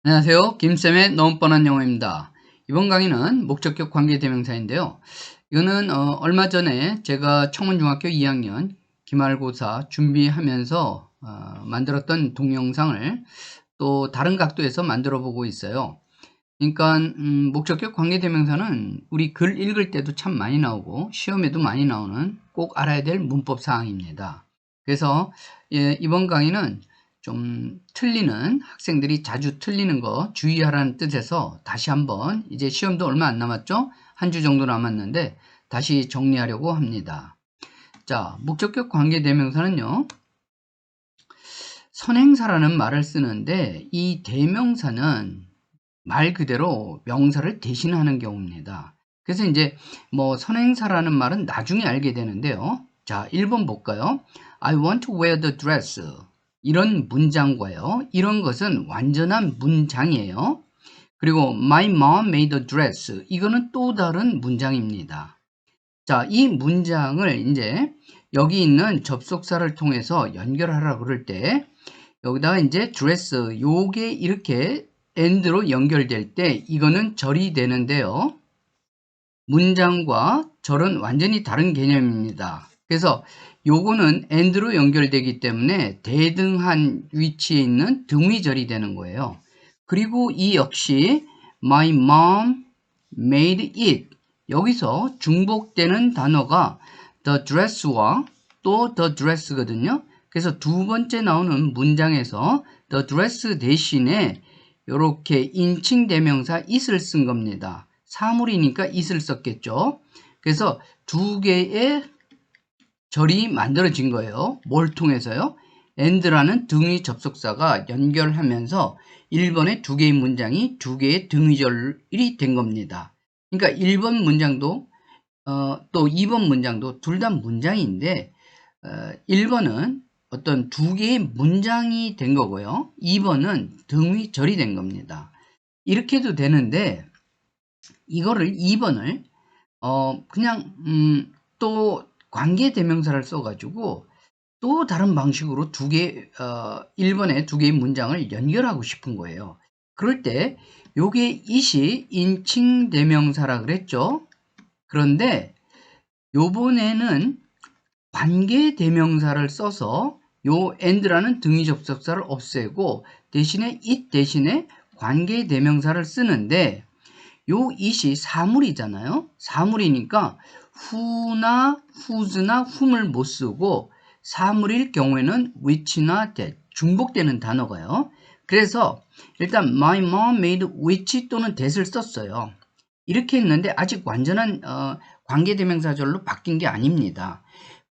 안녕하세요. 김쌤의 너무 뻔한 영어입니다. 이번 강의는 목적격 관계대명사인데요. 이거는 얼마 전에 제가 청운중학교 2학년 기말고사 준비하면서 만들었던 동영상을 또 다른 각도에서 만들어 보고 있어요. 그러니까 목적격 관계대명사는 우리 글 읽을 때도 참 많이 나오고 시험에도 많이 나오는 꼭 알아야 될 문법 사항입니다. 그래서 이번 강의는 좀 틀리는, 학생들이 자주 틀리는 거 주의하라는 뜻에서 다시 한번, 이제 시험도 얼마 안 남았죠? 한 주 정도 남았는데 다시 정리하려고 합니다. 자, 목적격 관계대명사는요, 선행사라는 말을 쓰는데 이 대명사는 말 그대로 명사를 대신하는 경우입니다. 그래서 이제 뭐 선행사라는 말은 나중에 알게 되는데요. 자, 1번 볼까요? I want to wear the dress. 이런 문장과요. 이런 것은 완전한 문장이에요. 그리고 my mom made the dress. 이거는 또 다른 문장입니다. 자, 이 문장을 이제 여기 있는 접속사를 통해서 연결하라고 그럴 때 여기다가 이제 dress 요게 이렇게 and로 연결될 때 이거는 절이 되는데요. 문장과 절은 완전히 다른 개념입니다. 그래서 요거는 and로 연결되기 때문에 대등한 위치에 있는 등위절이 되는 거예요. 그리고 이 역시 my mom made it. 여기서 중복되는 단어가 the dress와 또 the dress거든요. 그래서 두 번째 나오는 문장에서 the dress 대신에 이렇게 인칭 대명사 it을 쓴 겁니다. 사물이니까 it을 썼겠죠. 그래서 두 개의 절이 만들어진 거예요. 뭘 통해서요? and라는 등위 접속사가 연결하면서 1번의 두 개의 문장이 두 개의 등위절이 된 겁니다. 그러니까 1번 문장도 또 2번 문장도 둘 다 문장인데 1번은 어떤 두 개의 문장이 된 거고요. 2번은 등위절이 된 겁니다. 이렇게 해도 되는데 이거를 2번을 그냥 또 관계대명사를 써가지고 또 다른 방식으로 1번에 두 개의 문장을 연결하고 싶은 거예요. 그럴 때 요게 it이 인칭대명사라 그랬죠. 그런데 요번에는 관계대명사를 써서 요 and라는 등위 접속사를 없애고 대신에 it 대신에 관계대명사를 쓰는데 요 it이 사물이잖아요. 사물이니까 who나 whose나 whom을 못 쓰고 사물일 경우에는 which나 that 중복되는 단어가요. 그래서 일단 my mom made which 또는 that을 썼어요. 이렇게 했는데 아직 완전한 관계대명사절로 바뀐 게 아닙니다.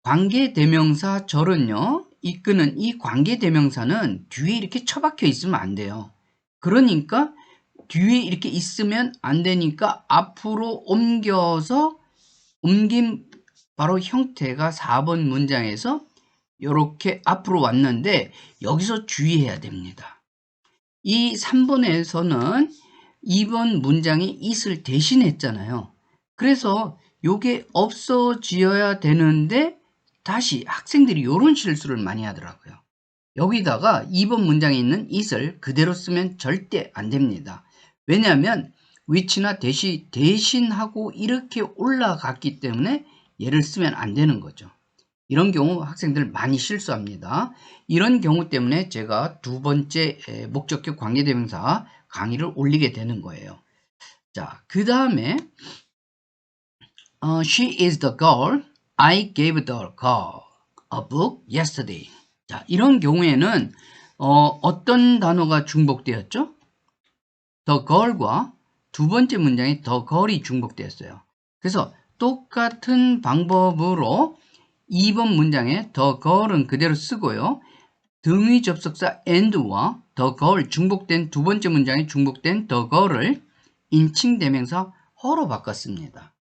관계대명사절은요, 이끄는 이 관계대명사는 뒤에 이렇게 처박혀 있으면 안 돼요. 그러니까 뒤에 이렇게 있으면 안 되니까 앞으로 옮겨서 옮긴 바로 형태가 4번 문장에서 이렇게 앞으로 왔는데 여기서 주의해야 됩니다. 이 3번에서는 2번 문장이 it을 대신했잖아요. 그래서 이게 없어지어야 되는데 다시 학생들이 이런 실수를 많이 하더라고요. 여기다가 2번 문장에 있는 it을 그대로 쓰면 절대 안 됩니다. 왜냐하면 which나 that이 대신하고 이렇게 올라갔기 때문에 얘를 쓰면 안 되는 거죠. 이런 경우 학생들 많이 실수합니다. 이런 경우 때문에 제가 두 번째 목적격 관계대명사 강의를 올리게 되는 거예요. 자, 그 다음에 She is the girl I gave the girl a book yesterday. 자, 이런 경우에는 어떤 단어가 중복되었죠? the girl과 두 번째 문장에 the girl이 중복되었어요. 그래서 똑같은 방법으로 2번 문장에 the girl은 그대로 쓰고요. 등위 접속사 and와 the girl 중복된 두 번째 문장에 중복된 the girl을 인칭대명사 her로 바꿨습니다.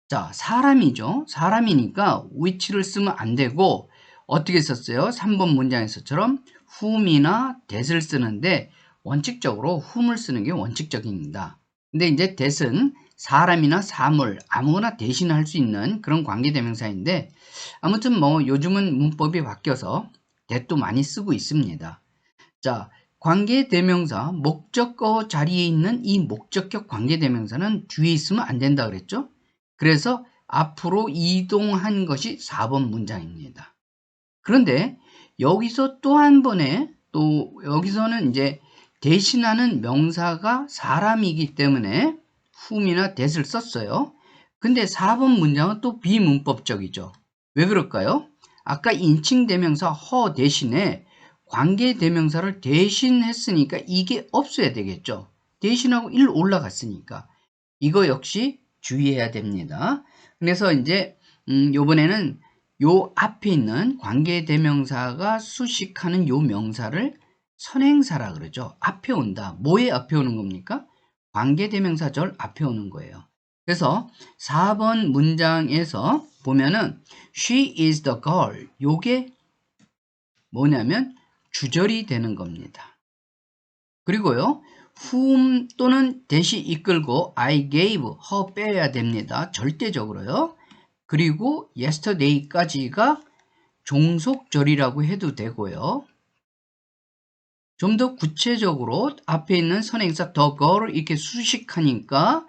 자, 사람이죠. 사람이니까 which를 쓰면 안 되고 어떻게 썼어요? 3번 문장에서처럼 whom이나 that을 쓰는데 원칙적으로 whom을 쓰는 게 원칙적입니다. 근데 이제 that은 사람이나 사물 아무거나 대신할 수 있는 그런 관계대명사인데 아무튼 뭐 요즘은 문법이 바뀌어서 that도 많이 쓰고 있습니다. 자, 관계대명사, 목적어 자리에 있는 이 목적격 관계대명사는 뒤에 있으면 안 된다 그랬죠? 그래서 앞으로 이동한 것이 4번 문장입니다. 그런데 여기서 또 한 번에 또 여기서는 이제 대신하는 명사가 사람이기 때문에 whom이나 that을 썼어요. 근데 4번 문장은 또 비문법적이죠. 왜 그럴까요? 아까 인칭대명사 her 대신에 관계대명사를 대신했으니까 이게 없어야 되겠죠. 대신하고 1 올라갔으니까 이거 역시 주의해야 됩니다. 그래서 이제 요번에는 요 앞에 있는 관계대명사가 수식하는 요 명사를 선행사라 그러죠. 앞에 온다. 뭐에 앞에 오는 겁니까? 관계대명사절 앞에 오는 거예요. 그래서 4번 문장에서 보면은 she is the girl. 요게 뭐냐면 주절이 되는 겁니다. 그리고요. whom 또는 대시 이끌고 I gave her 빼야 됩니다. 절대적으로요. 그리고 yesterday까지가 종속절이라고 해도 되고요. 좀 더 구체적으로 앞에 있는 선행사 the girl 이렇게 수식하니까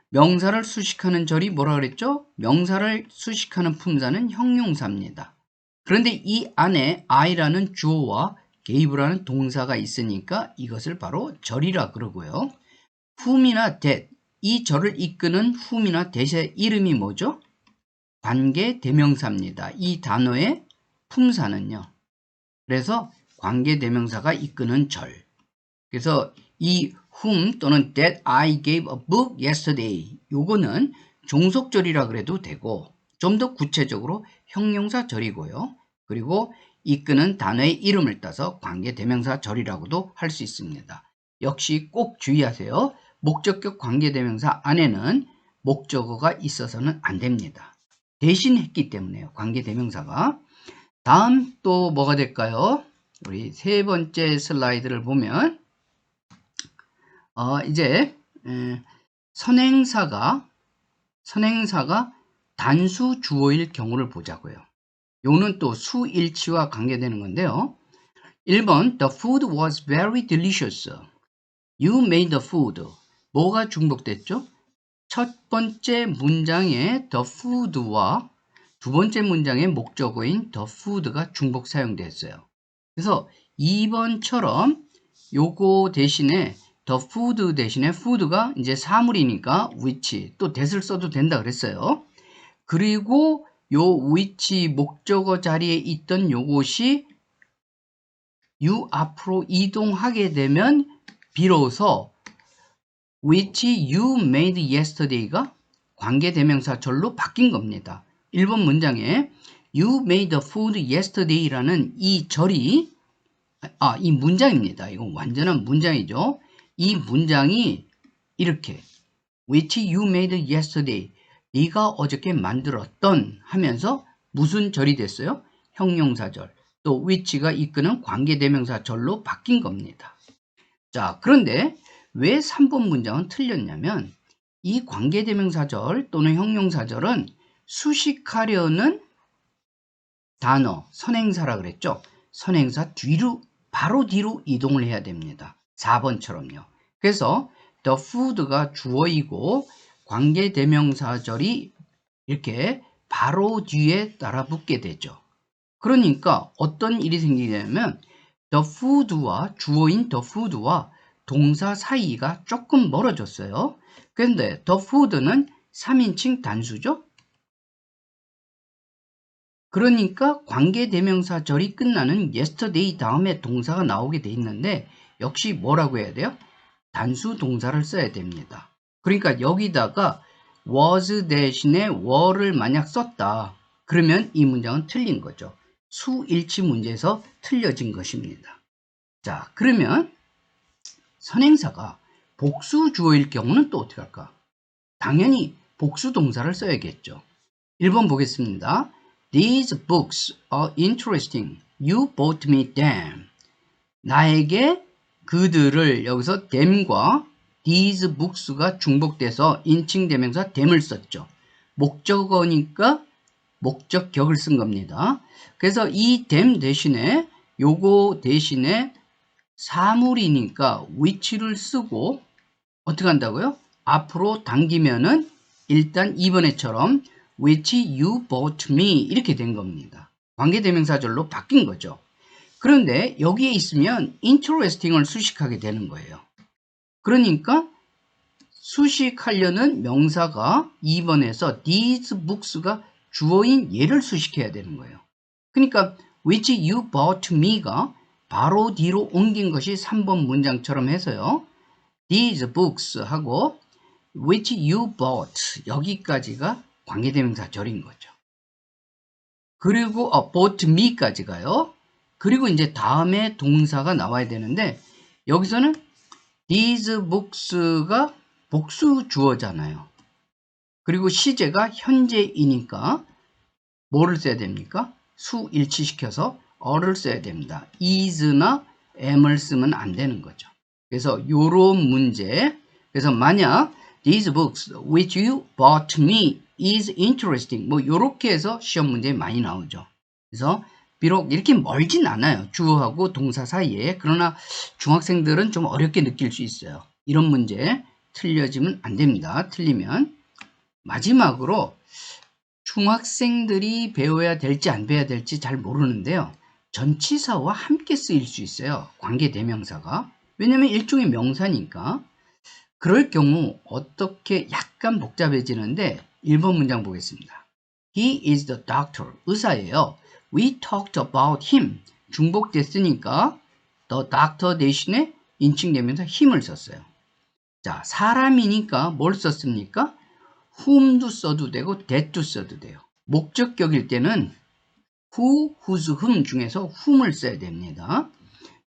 명사를 수식하는 절이 뭐라 그랬죠? 명사를 수식하는 품사는 형용사입니다. 그런데 이 안에 I라는 주어와 gave라는 동사가 있으니까 이것을 바로 절이라 그러고요. whom이나 that, 이 절을 이끄는 whom이나 that의 이름이 뭐죠? 관계대명사입니다. 이 단어의 품사는요. 그래서 관계대명사가 이끄는 절. 그래서 이 whom 또는 that I gave a book yesterday 요거는 종속절이라 그래도 되고 좀 더 구체적으로 형용사절이고요. 그리고 이끄는 단어의 이름을 따서 관계대명사절이라고도 할 수 있습니다. 역시 꼭 주의하세요. 목적격 관계대명사 안에는 목적어가 있어서는 안 됩니다. 대신 했기 때문에요. 관계대명사가. 다음 또 뭐가 될까요? 우리 세 번째 슬라이드를 보면 이제 선행사가 단수 주어일 경우를 보자고요. 요는 또 수일치와 관계되는 건데요. 1번 The food was very delicious. You made the food. 뭐가 중복됐죠? 첫 번째 문장의 the food와 두 번째 문장의 목적어인 the food가 중복 사용됐어요. 그래서 2번처럼 요거 대신에 the food 대신에 food가 이제 사물이니까 which 또 that을 써도 된다 그랬어요. 그리고 요 which 목적어 자리에 있던 요것이 you 앞으로 이동하게 되면 비로소 which you made yesterday가 관계대명사절로 바뀐 겁니다. 1번 문장에 you made the food yesterday라는 이 절이 이 문장입니다. 이건 완전한 문장이죠. 이 문장이 이렇게 which you made yesterday 네가 어저께 만들었던 하면서 무슨 절이 됐어요? 형용사절. 또 which가 이끄는 관계대명사절로 바뀐 겁니다. 자, 그런데 왜 3번 문장은 틀렸냐면 이 관계대명사절 또는 형용사절은 수식하려는 단어, 선행사라 그랬죠. 선행사 뒤로 바로 뒤로 이동을 해야 됩니다. 4번처럼요. 그래서 the food가 주어이고 관계대명사절이 이렇게 바로 뒤에 따라 붙게 되죠. 그러니까 어떤 일이 생기냐면 the food와 주어인 the food와 동사 사이가 조금 멀어졌어요. 그런데 the food는 3인칭 단수죠. 그러니까 관계대명사절이 끝나는 yesterday 다음에 동사가 나오게 돼 있는데 역시 뭐라고 해야 돼요? 단수 동사를 써야 됩니다. 그러니까 여기다가 was 대신에 were를 만약 썼다. 그러면 이 문장은 틀린 거죠. 수일치 문제에서 틀려진 것입니다. 자, 그러면 선행사가 복수 주어일 경우는 또 어떻게 할까? 당연히 복수 동사를 써야겠죠. 1번 보겠습니다. These books are interesting. You bought me them. 나에게 그들을 여기서 them과 these books가 중복돼서 인칭대명사 them을 썼죠. 목적어니까 목적격을 쓴 겁니다. 그래서 이 them 대신에 요거 대신에 사물이니까 which를 쓰고 어떻게 한다고요? 앞으로 당기면은 일단 이번에처럼 which you bought me 이렇게 된 겁니다. 관계대명사절로 바뀐 거죠. 그런데 여기에 있으면 interesting을 수식하게 되는 거예요. 그러니까 수식하려는 명사가 2번에서 these books가 주어인 얘를 수식해야 되는 거예요. 그러니까 which you bought me가 바로 뒤로 옮긴 것이 3번 문장처럼 해서요. these books 하고 which you bought 여기까지가 관계대명사절인 거죠. 그리고 bought me까지가요. 그리고 이제 다음에 동사가 나와야 되는데 여기서는 these books가 복수 주어잖아요. 그리고 시제가 현재이니까 뭐를 써야 됩니까? 수 일치시켜서 어를 써야 됩니다. is나 am을 쓰면 안 되는 거죠. 그래서 요런 문제, 그래서 만약 these books which you bought me is interesting 뭐 요렇게 해서 시험 문제에 많이 나오죠. 그래서 비록 이렇게 멀진 않아요. 주어하고 동사 사이에. 그러나 중학생들은 좀 어렵게 느낄 수 있어요. 이런 문제 틀려지면 안 됩니다. 틀리면. 마지막으로 중학생들이 배워야 될지 안 배워야 될지 잘 모르는데요. 전치사와 함께 쓰일 수 있어요. 관계대명사가. 왜냐면 일종의 명사니까. 그럴 경우 어떻게 약간 복잡해지는데 1번 문장 보겠습니다. He is the doctor. 의사예요. We talked about him. 중복됐으니까 the doctor 대신에 인칭되면서 힘을 썼어요. 자, 사람이니까 뭘 썼습니까? whom도 써도 되고 that도 써도 돼요. 목적격일 때는 who, whose, whom 중에서 whom을 써야 됩니다.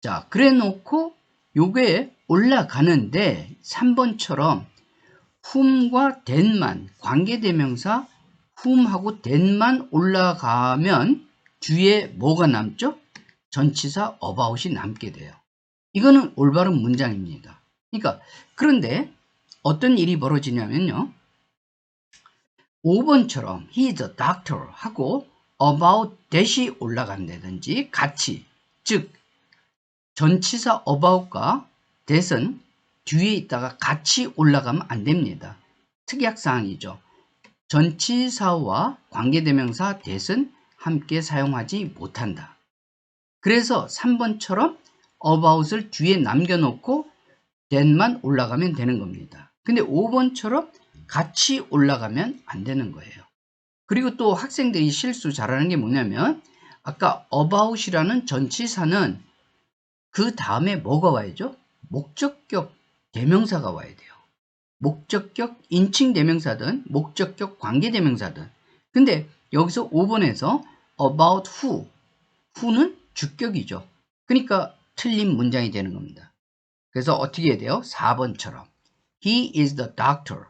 자, 그래 놓고 요게 올라가는데 3번처럼 whom과 that만 관계대명사 whom하고 that만 올라가면 뒤에 뭐가 남죠? 전치사 about이 남게 돼요. 이거는 올바른 문장입니다. 그러니까 그런데 어떤 일이 벌어지냐면요. 5번처럼 he's a doctor 하고 about that이 올라간다든지 같이 즉 전치사 about과 that은 뒤에 있다가 같이 올라가면 안 됩니다. 특약사항이죠. 전치사와 관계대명사 that은 함께 사용하지 못한다. 그래서 3번처럼 about을 뒤에 남겨놓고 that만 올라가면 되는 겁니다. 근데 5번처럼 같이 올라가면 안 되는 거예요. 그리고 또 학생들이 실수 잘하는 게 뭐냐면 아까 about이라는 전치사는 그 다음에 뭐가 와야죠? 목적격 대명사가 와야 돼요. 목적격 인칭 대명사든 목적격 관계 대명사든. 근데 여기서 5번에서 about who는 주격이죠. 그러니까 틀린 문장이 되는 겁니다. 그래서 어떻게 해야 돼요? 4번처럼 He is the doctor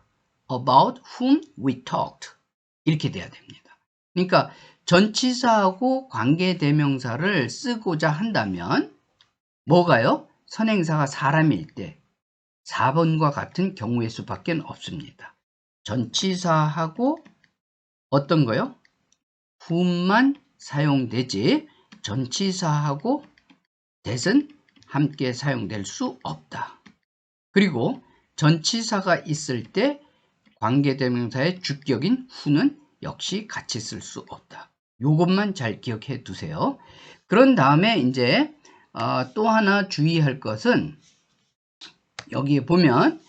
about whom we talked. 이렇게 돼야 됩니다. 그러니까 전치사하고 관계대명사를 쓰고자 한다면 뭐가요? 선행사가 사람일 때 4번과 같은 경우의 수밖에 없습니다. 전치사하고 어떤 거요? whom만 사용되지 전치사하고 that은 함께 사용될 수 없다. 그리고 전치사가 있을 때 관계대명사의 주격인 who는 역시 같이 쓸 수 없다. 요것만 잘 기억해 두세요. 그런 다음에 이제 또 하나 주의할 것은 여기에 보면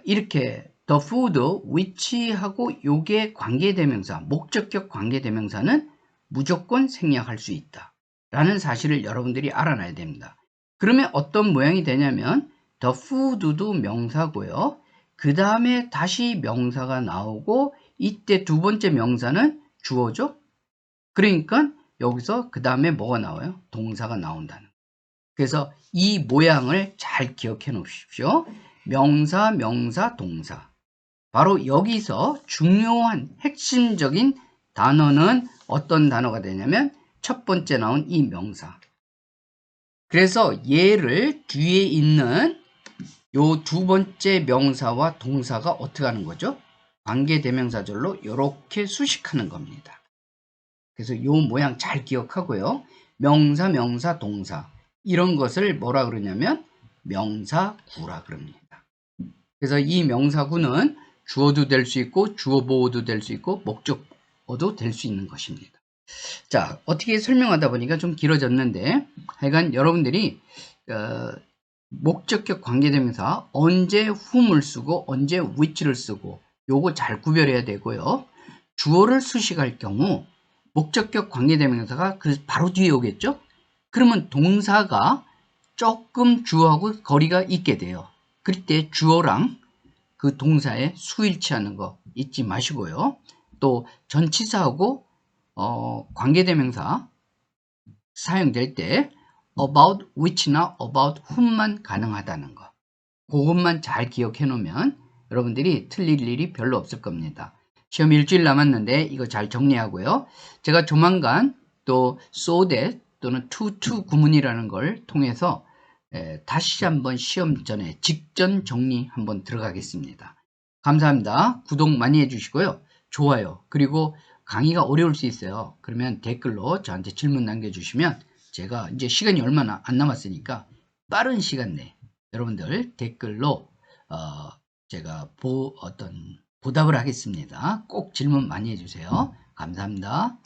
이렇게 the food which 하고 요게 관계대명사 목적격 관계대명사는 무조건 생략할 수 있다 라는 사실을 여러분들이 알아놔야 됩니다. 그러면 어떤 모양이 되냐면 the food도 명사고요. 그 다음에 다시 명사가 나오고 이때 두 번째 명사는 주어죠. 그러니까 여기서 그 다음에 뭐가 나와요? 동사가 나온다는. 그래서 이 모양을 잘 기억해 놓으십시오. 명사, 명사, 동사. 바로 여기서 중요한 핵심적인 단어는 어떤 단어가 되냐면 첫 번째 나온 이 명사. 그래서 얘를 뒤에 있는 요 두 번째 명사와 동사가 어떻게 하는 거죠? 관계대명사절로 이렇게 수식하는 겁니다. 그래서 요 모양 잘 기억하고요. 명사, 명사, 동사. 이런 것을 뭐라 그러냐면 명사구라 그럽니다. 그래서 이 명사구는 주어도 될 수 있고 주어보어도 될 수 있고 목적어도 될 수 있는 것입니다. 자, 어떻게 설명하다 보니까 좀 길어졌는데 하여간 여러분들이 목적격 관계대명사 언제 whom을 쓰고 언제 which를 쓰고 요거 잘 구별해야 되고요. 주어를 수식할 경우 목적격 관계대명사가 그 바로 뒤에 오겠죠? 그러면 동사가 조금 주어하고 거리가 있게 돼요. 그럴 때 주어랑 그 동사의 수일치하는 거 잊지 마시고요. 또 전치사하고 관계대명사 사용될 때 about which나 about whom만 가능하다는 거. 그것만 잘 기억해 놓으면 여러분들이 틀릴 일이 별로 없을 겁니다. 시험 일주일 남았는데 이거 잘 정리하고요. 제가 조만간 또 so that 또는 to 구문이라는 걸 통해서 다시 한번 시험 전에 직전 정리 한번 들어가겠습니다. 감사합니다. 구독 많이 해주시고요. 좋아요. 그리고 강의가 어려울 수 있어요. 그러면 댓글로 저한테 질문 남겨주시면 제가 이제 시간이 얼마나 안 남았으니까 빠른 시간 내에 여러분들 댓글로 제가 보답을 하겠습니다. 꼭 질문 많이 해주세요. 감사합니다.